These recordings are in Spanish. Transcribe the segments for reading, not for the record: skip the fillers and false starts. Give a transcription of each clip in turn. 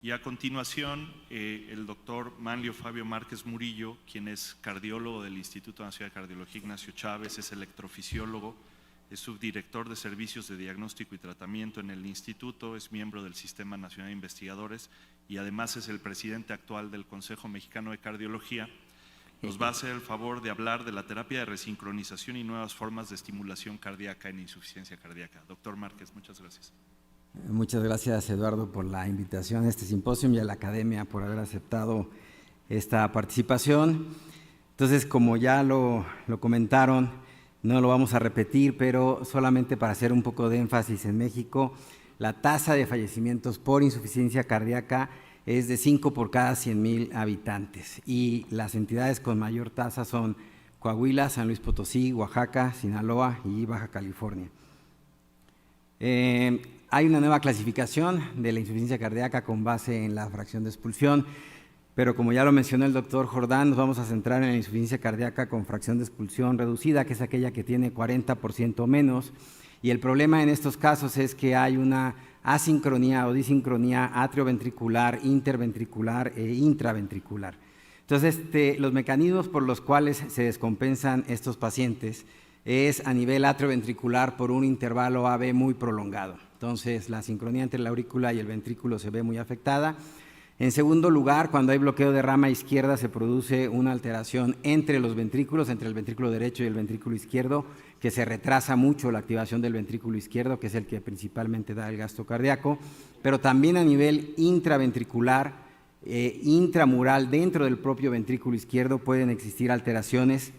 Y a continuación, el doctor Manlio Fabio Márquez Murillo, quien es cardiólogo del Instituto Nacional de Cardiología Ignacio Chávez, es electrofisiólogo, es subdirector de Servicios de Diagnóstico y Tratamiento en el Instituto, es miembro del Sistema Nacional de Investigadores y además es el presidente actual del Consejo Mexicano de Cardiología. Nos va a hacer el favor de hablar de la terapia de resincronización y nuevas formas de estimulación cardíaca en insuficiencia cardíaca. Doctor Márquez, muchas gracias. Muchas gracias, Eduardo, por la invitación a este simposio y a la Academia por haber aceptado esta participación. Entonces, como ya lo comentaron, no lo vamos a repetir, pero solamente para hacer un poco de énfasis, en México la tasa de fallecimientos por insuficiencia cardíaca es de 5 por cada 100,000 habitantes y las entidades con mayor tasa son Coahuila, San Luis Potosí, Oaxaca, Sinaloa y Baja California. Hay una nueva clasificación de la insuficiencia cardíaca con base en la fracción de expulsión, pero como ya lo mencionó el doctor Jordán, nos vamos a centrar en la insuficiencia cardíaca con fracción de expulsión reducida, que es aquella que tiene 40% o menos, y el problema en estos casos es que hay una asincronía o disincronía atrioventricular, interventricular e intraventricular. Entonces, los mecanismos por los cuales se descompensan estos pacientes es a nivel atrioventricular por un intervalo AB muy prolongado. Entonces, la sincronía entre la aurícula y el ventrículo se ve muy afectada. En segundo lugar, cuando hay bloqueo de rama izquierda, se produce una alteración entre los ventrículos, entre el ventrículo derecho y el ventrículo izquierdo, que se retrasa mucho la activación del ventrículo izquierdo, que es el que principalmente da el gasto cardíaco, pero también a nivel intraventricular, intramural, dentro del propio ventrículo izquierdo, pueden existir alteraciones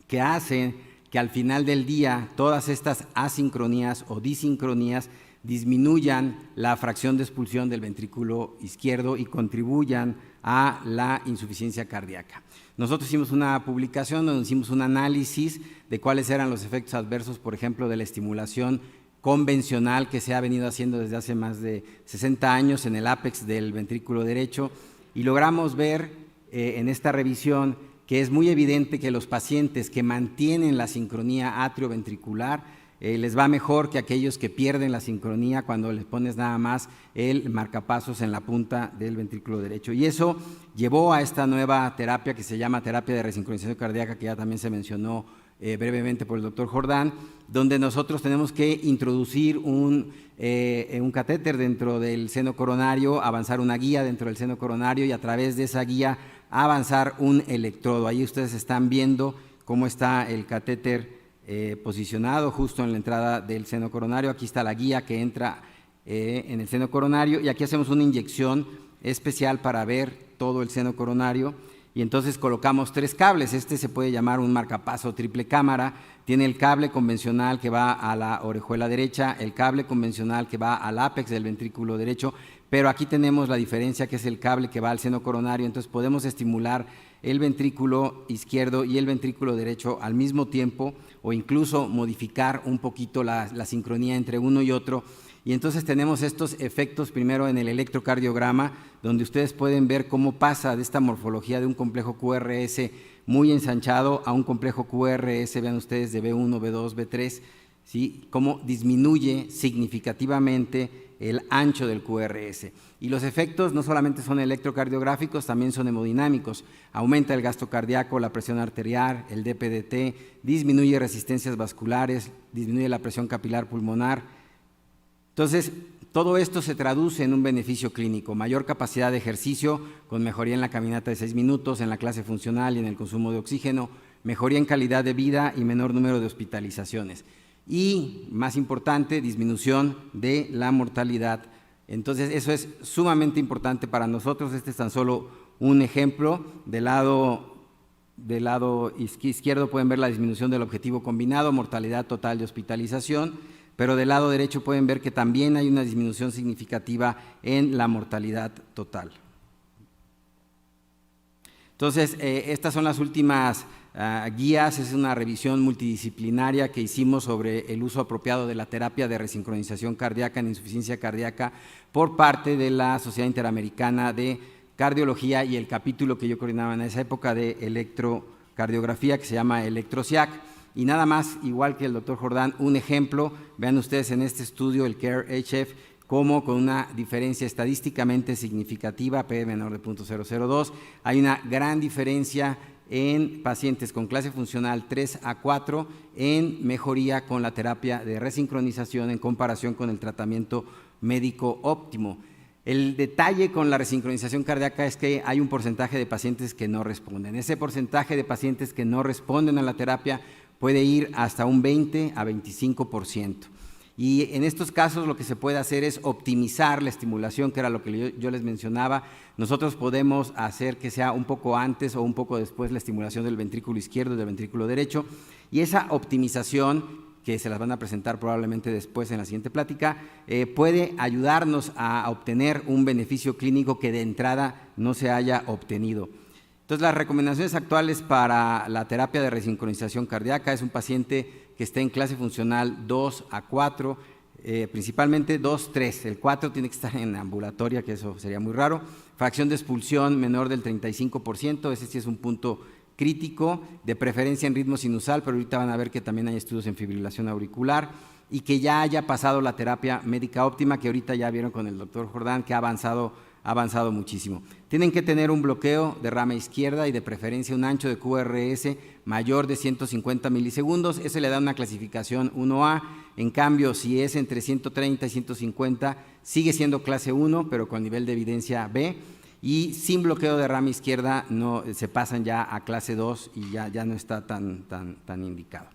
que hacen que al final del día todas estas asincronías o disincronías disminuyan la fracción de expulsión del ventrículo izquierdo y contribuyan a la insuficiencia cardíaca. Nosotros hicimos una publicación donde hicimos un análisis de cuáles eran los efectos adversos, por ejemplo, de la estimulación convencional que se ha venido haciendo desde hace más de 60 años en el ápex del ventrículo derecho, y logramos ver en esta revisión que es muy evidente que los pacientes que mantienen la sincronía atrioventricular les va mejor que aquellos que pierden la sincronía cuando les pones nada más el marcapasos en la punta del ventrículo derecho. Y eso llevó a esta nueva terapia que se llama terapia de resincronización cardíaca, que ya también se mencionó brevemente por el doctor Jordán, donde nosotros tenemos que introducir un catéter dentro del seno coronario, avanzar una guía dentro del seno coronario y a través de esa guía avanzar un electrodo. Ahí ustedes están viendo cómo está el catéter posicionado justo en la entrada del seno coronario. Aquí está la guía que entra en el seno coronario y aquí hacemos una inyección especial para ver todo el seno coronario y entonces colocamos 3 cables. Este se puede llamar un marcapaso triple cámara. Tiene el cable convencional que va a la orejuela derecha, el cable convencional que va al ápex del ventrículo derecho, pero aquí tenemos la diferencia que es el cable que va al seno coronario. Entonces podemos estimular el ventrículo izquierdo y el ventrículo derecho al mismo tiempo o incluso modificar un poquito la sincronía entre uno y otro. Y entonces tenemos estos efectos primero en el electrocardiograma, donde ustedes pueden ver cómo pasa de esta morfología de un complejo QRS muy ensanchado a un complejo QRS, vean ustedes, de B1, B2, B3, ¿sí? Cómo disminuye significativamente el ancho del QRS. Y los efectos no solamente son electrocardiográficos, también son hemodinámicos. Aumenta el gasto cardíaco, la presión arterial, el DPDT, disminuye resistencias vasculares, disminuye la presión capilar pulmonar. Entonces, todo esto se traduce en un beneficio clínico: mayor capacidad de ejercicio con mejoría en la caminata de 6 minutos, en la clase funcional y en el consumo de oxígeno, mejoría en calidad de vida y menor número de hospitalizaciones. Y, más importante, disminución de la mortalidad. Entonces, eso es sumamente importante para nosotros. Este es tan solo un ejemplo. Del lado izquierdo pueden ver la disminución del objetivo combinado, mortalidad total de hospitalización, pero del lado derecho pueden ver que también hay una disminución significativa en la mortalidad total. Entonces, estas son las últimas guías. Es una revisión multidisciplinaria que hicimos sobre el uso apropiado de la terapia de resincronización cardíaca en insuficiencia cardíaca por parte de la Sociedad Interamericana de Cardiología y el capítulo que yo coordinaba en esa época de electrocardiografía, que se llama ElectroSIAC. Y nada más, igual que el doctor Jordán, un ejemplo, vean ustedes en este estudio, el CARE-HF, como con una diferencia estadísticamente significativa, P menor de 0.002, hay una gran diferencia en pacientes con clase funcional 3 a 4 en mejoría con la terapia de resincronización en comparación con el tratamiento médico óptimo. El detalle con la resincronización cardíaca es que hay un porcentaje de pacientes que no responden. Ese porcentaje de pacientes que no responden a la terapia puede ir hasta un 20 a 25%. Y en estos casos lo que se puede hacer es optimizar la estimulación, que era lo que yo les mencionaba. Nosotros podemos hacer que sea un poco antes o un poco después la estimulación del ventrículo izquierdo y del ventrículo derecho, y esa optimización, que se las van a presentar probablemente después en la siguiente plática, puede ayudarnos a obtener un beneficio clínico que de entrada no se haya obtenido. Entonces, las recomendaciones actuales para la terapia de resincronización cardíaca es un paciente que esté en clase funcional 2 a 4, principalmente 2, 3. El 4 tiene que estar en ambulatoria, que eso sería muy raro. Fracción de expulsión menor del 35%, ese sí es un punto crítico, de preferencia en ritmo sinusal, pero ahorita van a ver que también hay estudios en fibrilación auricular, y que ya haya pasado la terapia médica óptima, que ahorita ya vieron con el doctor Jordán que ha avanzado muchísimo. Tienen que tener un bloqueo de rama izquierda y de preferencia un ancho de QRS mayor de 150 milisegundos, ese le da una clasificación 1A, en cambio si es entre 130 y 150 sigue siendo clase 1, pero con nivel de evidencia B, y sin bloqueo de rama izquierda no, se pasan ya a clase 2 y ya no está tan indicado.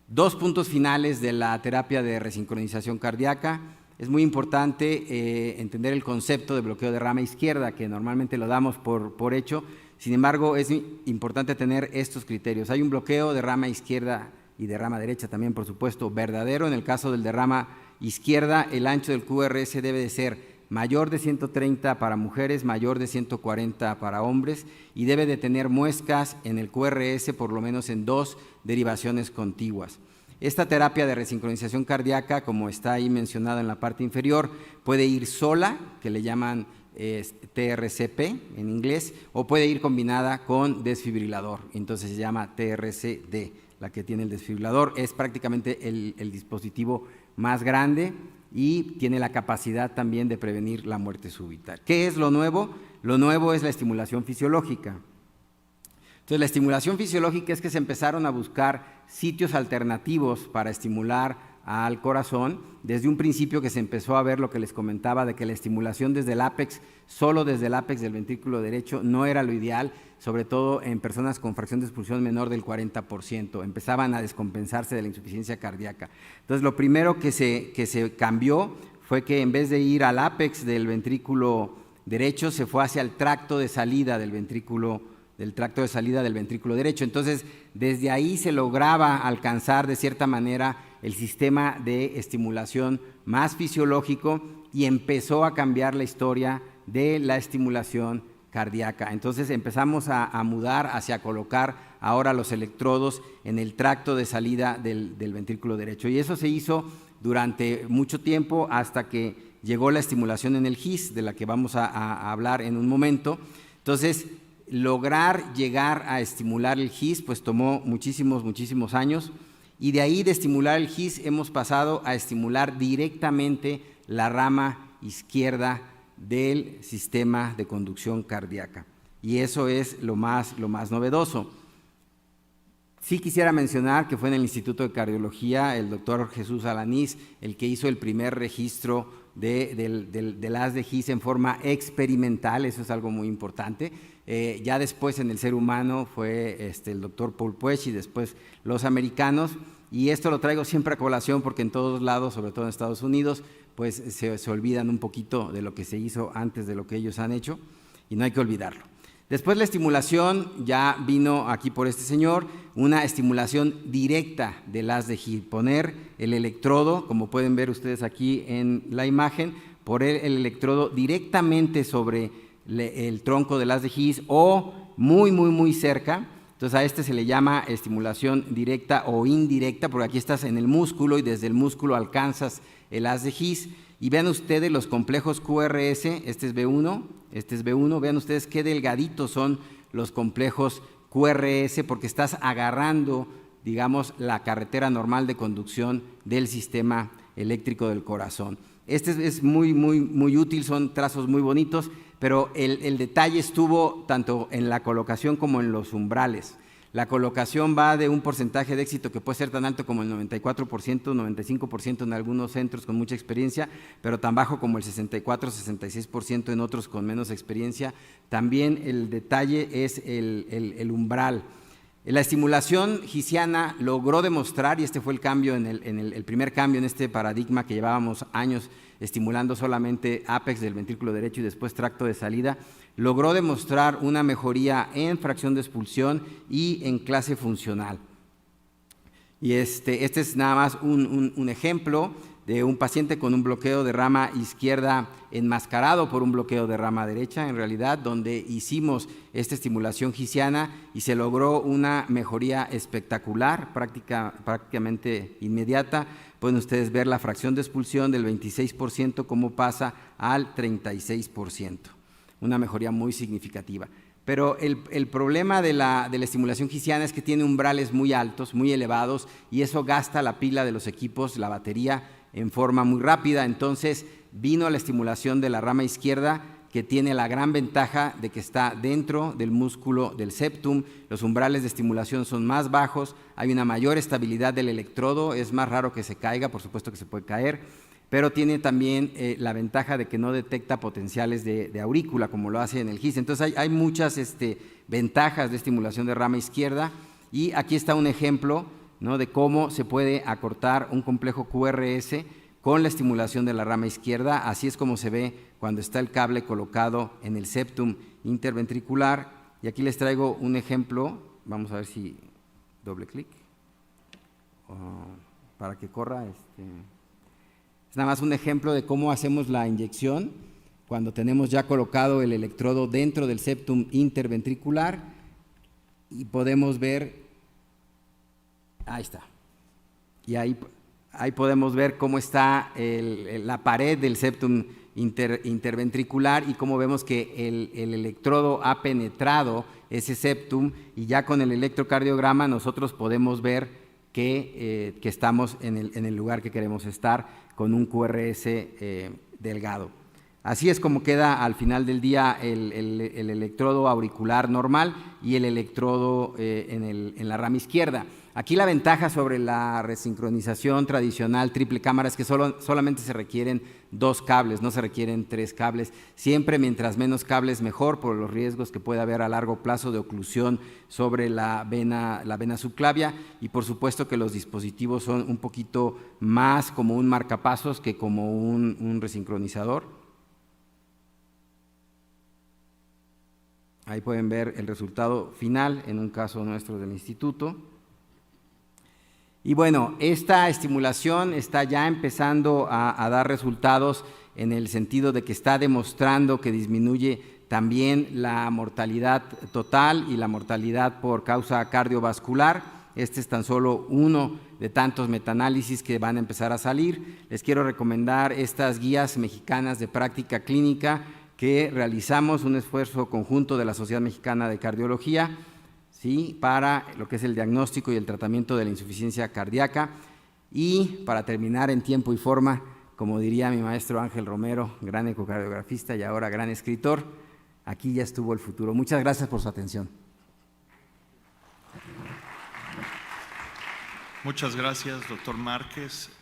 Dos puntos finales de la terapia de resincronización cardíaca. Es muy importante entender el concepto de bloqueo de rama izquierda, que normalmente lo damos por hecho. Sin embargo, es importante tener estos criterios. Hay un bloqueo de rama izquierda y de rama derecha también, por supuesto, verdadero. En el caso del de rama izquierda, el ancho del QRS debe de ser mayor de 130 para mujeres, mayor de 140 para hombres, y debe de tener muescas en el QRS por lo menos en 2 derivaciones contiguas. Esta terapia de resincronización cardíaca, como está ahí mencionado en la parte inferior, puede ir sola, que le llaman TRCP en inglés, o puede ir combinada con desfibrilador, entonces se llama TRCD, la que tiene el desfibrilador. Es prácticamente el dispositivo más grande y tiene la capacidad también de prevenir la muerte súbita. ¿Qué es lo nuevo? Lo nuevo es la estimulación fisiológica. Entonces, la estimulación fisiológica es que se empezaron a buscar sitios alternativos para estimular al corazón. Desde un principio que se empezó a ver lo que les comentaba de que la estimulación desde el ápex, solo desde el ápex del ventrículo derecho, no era lo ideal, sobre todo en personas con fracción de expulsión menor del 40%. Empezaban a descompensarse de la insuficiencia cardíaca. Entonces, lo primero que se cambió fue que en vez de ir al ápex del ventrículo derecho, se fue hacia el tracto de salida del ventrículo derecho. Entonces, desde ahí se lograba alcanzar de cierta manera el sistema de estimulación más fisiológico y empezó a cambiar la historia de la estimulación cardíaca. Entonces empezamos a mudar hacia colocar ahora los electrodos en el tracto de salida del ventrículo derecho, y eso se hizo durante mucho tiempo hasta que llegó la estimulación en el GIS, de la que vamos a hablar en un momento. Entonces, lograr llegar a estimular el GIS pues tomó muchísimos años, y de ahí de estimular el GIS hemos pasado a estimular directamente la rama izquierda del sistema de conducción cardíaca, y eso es lo más novedoso. Sí quisiera mencionar que fue en el Instituto de Cardiología el doctor Jesús Alanís el que hizo el primer registro del haz de GIS en forma experimental. Eso es algo muy importante. Ya después en el ser humano fue el doctor Paul Puech y después los americanos, y esto lo traigo siempre a colación porque en todos lados, sobre todo en Estados Unidos, pues se olvidan un poquito de lo que se hizo antes de lo que ellos han hecho, y no hay que olvidarlo. Después la estimulación ya vino aquí por este señor, una estimulación directa del haz de GIS, poner el electrodo, como pueden ver ustedes aquí en la imagen, poner el electrodo directamente sobre el tronco del haz de GIS o muy cerca. Entonces a este se le llama estimulación directa o indirecta, porque aquí estás en el músculo y desde el músculo alcanzas el haz de GIS. Y vean ustedes los complejos QRS, este es B1, vean ustedes qué delgaditos son los complejos QRS, porque estás agarrando, digamos, la carretera normal de conducción del sistema eléctrico del corazón. Este es muy útil, son trazos muy bonitos, pero el detalle estuvo tanto en la colocación como en los umbrales. La colocación va de un porcentaje de éxito que puede ser tan alto como el 94%, 95% en algunos centros con mucha experiencia, pero tan bajo como el 64, 66% en otros con menos experiencia. También el detalle es el umbral. La estimulación gisiana logró demostrar, y este fue el cambio el primer cambio en este paradigma que llevábamos años estimulando solamente ápex del ventrículo derecho y después tracto de salida, logró demostrar una mejoría en fracción de expulsión y en clase funcional. Y este es nada más un ejemplo de un paciente con un bloqueo de rama izquierda enmascarado por un bloqueo de rama derecha, en realidad, donde hicimos esta estimulación gisiana y se logró una mejoría espectacular, prácticamente inmediata. Pueden ustedes ver la fracción de expulsión del 26%, cómo pasa al 36%, una mejoría muy significativa. Pero el problema de la estimulación gisiana es que tiene umbrales muy altos, muy elevados, y eso gasta la pila de los equipos, la batería, en forma muy rápida. Entonces vino la estimulación de la rama izquierda, que tiene la gran ventaja de que está dentro del músculo del septum, los umbrales de estimulación son más bajos, hay una mayor estabilidad del electrodo, es más raro que se caiga, por supuesto que se puede caer, pero tiene también la ventaja de que no detecta potenciales de aurícula como lo hace en el GIS. Entonces hay muchas ventajas de estimulación de rama izquierda, y aquí está un ejemplo, ¿no?, de cómo se puede acortar un complejo QRS con la estimulación de la rama izquierda. Así es como se ve cuando está el cable colocado en el septum interventricular. Y aquí les traigo un ejemplo, vamos a ver si doble clic, para que corra. Es nada más un ejemplo de cómo hacemos la inyección cuando tenemos ya colocado el electrodo dentro del septum interventricular, y podemos ver. Ahí está. Y ahí podemos ver cómo está la pared del septum interventricular y cómo vemos que el electrodo ha penetrado ese septum, y ya con el electrocardiograma nosotros podemos ver que estamos en el lugar que queremos estar con un QRS delgado. Así es como queda al final del día el electrodo auricular normal y el electrodo en la rama izquierda. Aquí la ventaja sobre la resincronización tradicional triple cámara es que solamente se requieren 2 cables, no se requieren 3 cables. Siempre mientras menos cables mejor, por los riesgos que puede haber a largo plazo de oclusión sobre la vena subclavia, y por supuesto que los dispositivos son un poquito más como un marcapasos que como un resincronizador. Ahí pueden ver el resultado final en un caso nuestro del instituto. Y bueno, esta estimulación está ya empezando a dar resultados en el sentido de que está demostrando que disminuye también la mortalidad total y la mortalidad por causa cardiovascular. Este es tan solo uno de tantos metaanálisis que van a empezar a salir. Les quiero recomendar estas guías mexicanas de práctica clínica que realizamos, un esfuerzo conjunto de la Sociedad Mexicana de Cardiología, ¿sí?, para lo que es el diagnóstico y el tratamiento de la insuficiencia cardíaca. Y para terminar en tiempo y forma, como diría mi maestro Ángel Romero, gran ecocardiografista y ahora gran escritor, aquí ya estuvo el futuro. Muchas gracias por su atención. Muchas gracias, doctor Márquez.